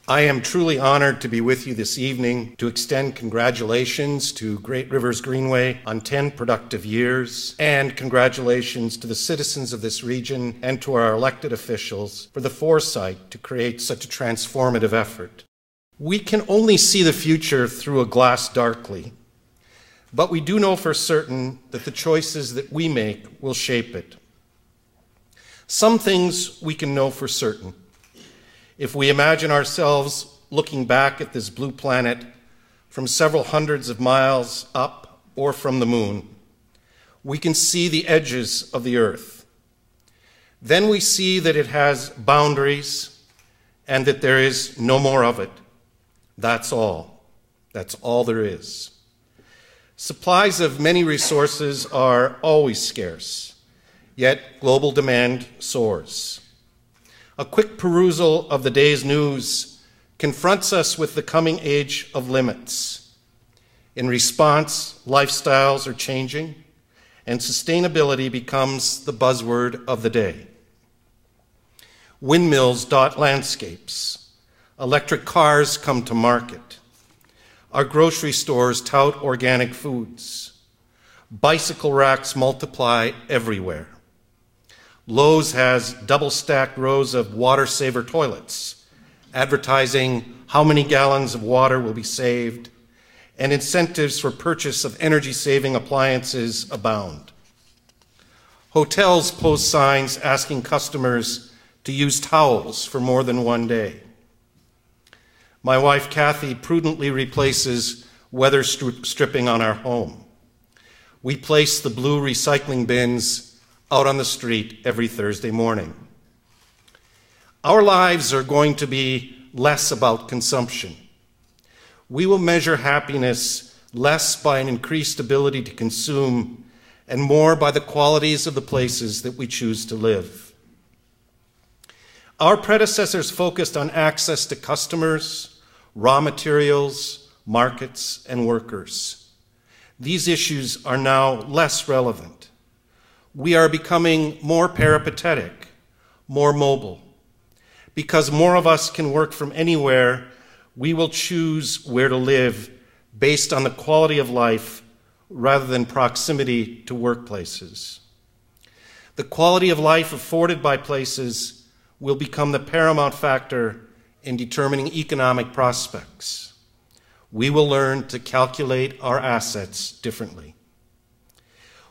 I am truly honored to be with you this evening to extend congratulations to Great Rivers Greenway on 10 productive years, and congratulations to the citizens of this region and to our elected officials for the foresight to create such a transformative effort. We can only see the future through a glass darkly, but we do know for certain that the choices that we make will shape it. Some things we can know for certain. If we imagine ourselves looking back at this blue planet from several hundreds of miles up or from the moon, we can see the edges of the Earth. Then we see that it has boundaries and that there is no more of it. That's all. That's all there is. Supplies of many resources are always scarce, yet global demand soars. A quick perusal of the day's news confronts us with the coming age of limits. In response, lifestyles are changing, and sustainability becomes the buzzword of the day. Windmills dot landscapes. Electric cars come to market. Our grocery stores tout organic foods. Bicycle racks multiply everywhere. Lowe's has double-stacked rows of water-saver toilets, advertising how many gallons of water will be saved, and incentives for purchase of energy-saving appliances abound. Hotels post signs asking customers to use towels for more than one day. My wife, Kathy, prudently replaces weather stripping on our home. We place the blue recycling bins out on the street every Thursday morning. Our lives are going to be less about consumption. We will measure happiness less by an increased ability to consume and more by the qualities of the places that we choose to live. Our predecessors focused on access to customers, raw materials, markets, and workers. These issues are now less relevant. We are becoming more peripatetic, more mobile. Because more of us can work from anywhere, we will choose where to live based on the quality of life rather than proximity to workplaces. The quality of life afforded by places will become the paramount factor in determining economic prospects. We will learn to calculate our assets differently.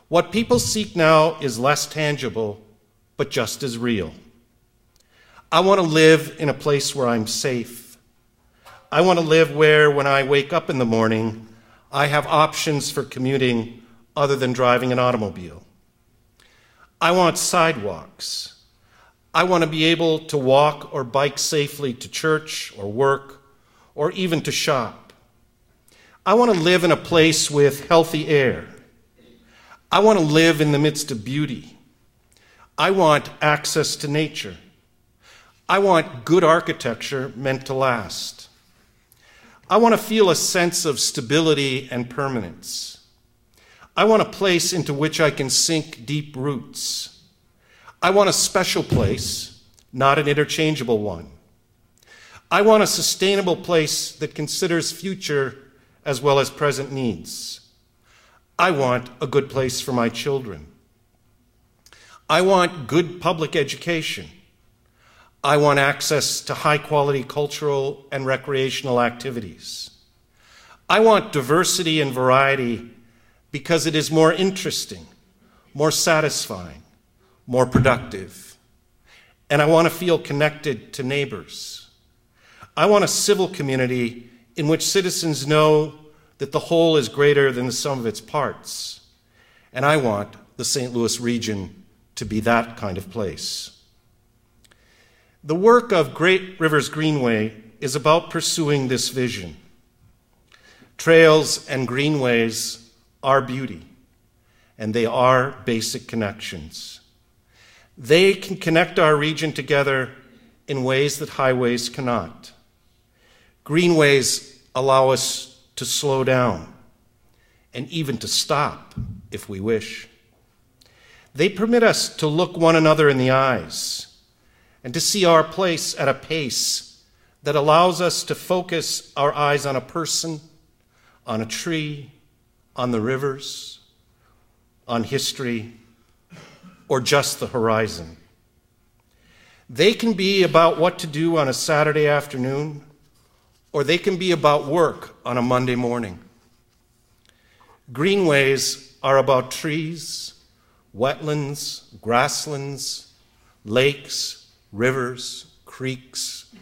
What people seek now is less tangible, but just as real. I want to live in a place where I'm safe. I want to live where, when I wake up in the morning, I have options for commuting other than driving an automobile. I want sidewalks. I want to be able to walk or bike safely to church or work or even to shop. I want to live in a place with healthy air. I want to live in the midst of beauty. I want access to nature. I want good architecture meant to last. I want to feel a sense of stability and permanence. I want a place into which I can sink deep roots. I want a special place, not an interchangeable one. I want a sustainable place that considers future as well as present needs. I want a good place for my children. I want good public education. I want access to high-quality cultural and recreational activities. I want diversity and variety because it is more interesting, more satisfying, more productive. And I want to feel connected to neighbors. I want a civil community in which citizens know that the whole is greater than the sum of its parts. And I want the St. Louis region to be that kind of place. The work of Great Rivers Greenway is about pursuing this vision. Trails and greenways are beauty, and they are basic connections. They can connect our region together in ways that highways cannot. Greenways allow us to slow down, and even to stop if we wish. They permit us to look one another in the eyes and to see our place at a pace that allows us to focus our eyes on a person, on a tree, on the rivers, on history, or just the horizon. They can be about what to do on a Saturday afternoon, or they can be about work on a Monday morning. Greenways are about trees, wetlands, grasslands, lakes, rivers, creeks,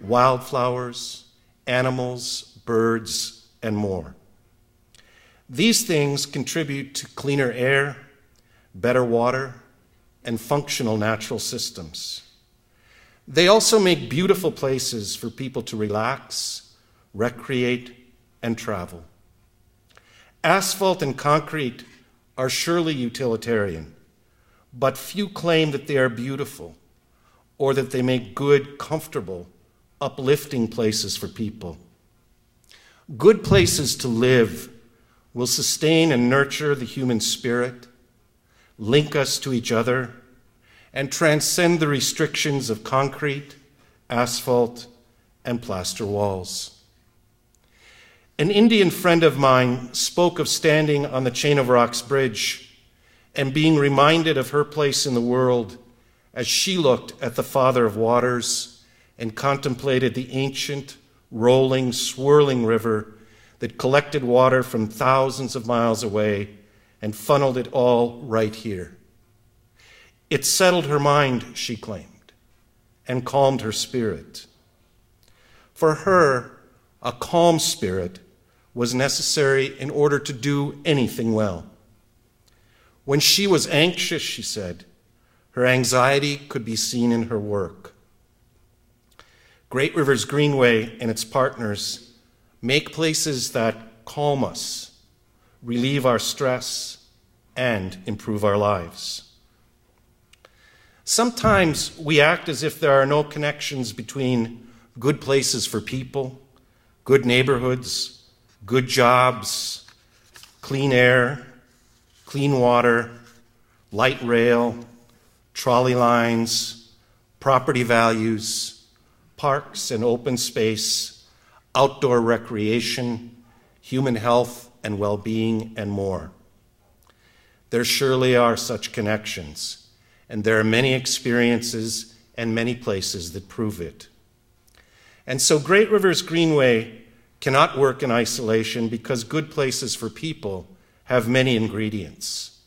wildflowers, animals, birds, and more. These things contribute to cleaner air, better water, and functional natural systems. They also make beautiful places for people to relax, recreate, and travel. Asphalt and concrete are surely utilitarian, but few claim that they are beautiful or that they make good, comfortable, uplifting places for people. Good places to live will sustain and nurture the human spirit, link us to each other, and transcend the restrictions of concrete, asphalt, and plaster walls. An Indian friend of mine spoke of standing on the Chain of Rocks Bridge and being reminded of her place in the world as she looked at the Father of Waters and contemplated the ancient, rolling, swirling river that collected water from thousands of miles away and funneled it all right here. It settled her mind, she claimed, and calmed her spirit. For her, a calm spirit was necessary in order to do anything well. When she was anxious, she said, her anxiety could be seen in her work. Great Rivers Greenway and its partners make places that calm us, relieve our stress, and improve our lives. Sometimes we act as if there are no connections between good places for people, good neighborhoods, good jobs, clean air, clean water, light rail, trolley lines, property values, parks and open space, outdoor recreation, human health and well-being, and more. There surely are such connections, and there are many experiences and many places that prove it. And so Great Rivers Greenway cannot work in isolation because good places for people have many ingredients.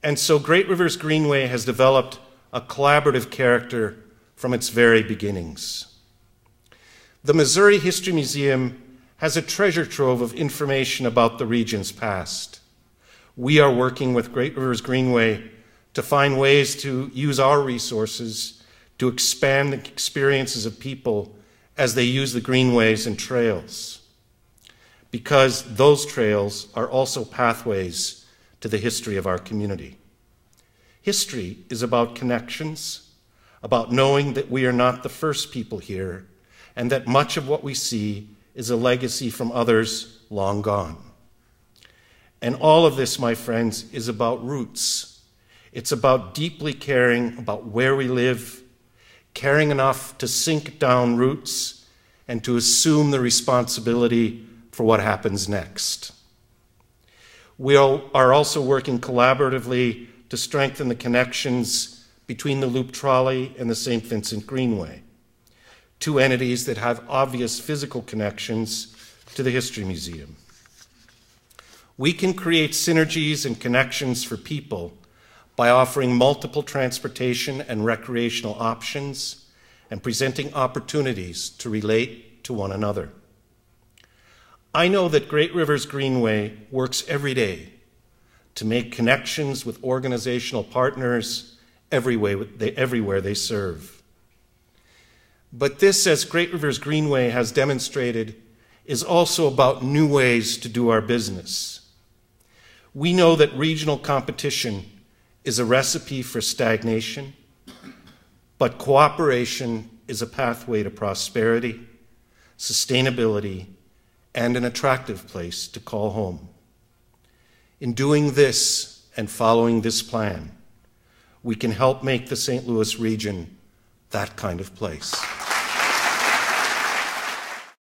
And so Great Rivers Greenway has developed a collaborative character from its very beginnings. The Missouri History Museum has a treasure trove of information about the region's past. We are working with Great Rivers Greenway to find ways to use our resources to expand the experiences of people as they use the greenways and trails, because those trails are also pathways to the history of our community. History is about connections, about knowing that we are not the first people here, and that much of what we see is a legacy from others long gone. And all of this, my friends, is about roots. It's about deeply caring about where we live, caring enough to sink down roots and to assume the responsibility for what happens next. We are also working collaboratively to strengthen the connections between the Loop Trolley and the St. Vincent Greenway, two entities that have obvious physical connections to the History Museum. We can create synergies and connections for people by offering multiple transportation and recreational options and presenting opportunities to relate to one another. I know that Great Rivers Greenway works every day to make connections with organizational partners everywhere they serve. But this, as Great Rivers Greenway has demonstrated, is also about new ways to do our business. We know that regional competition is a recipe for stagnation, but cooperation is a pathway to prosperity, sustainability, and an attractive place to call home. In doing this and following this plan, we can help make the St. Louis region that kind of place.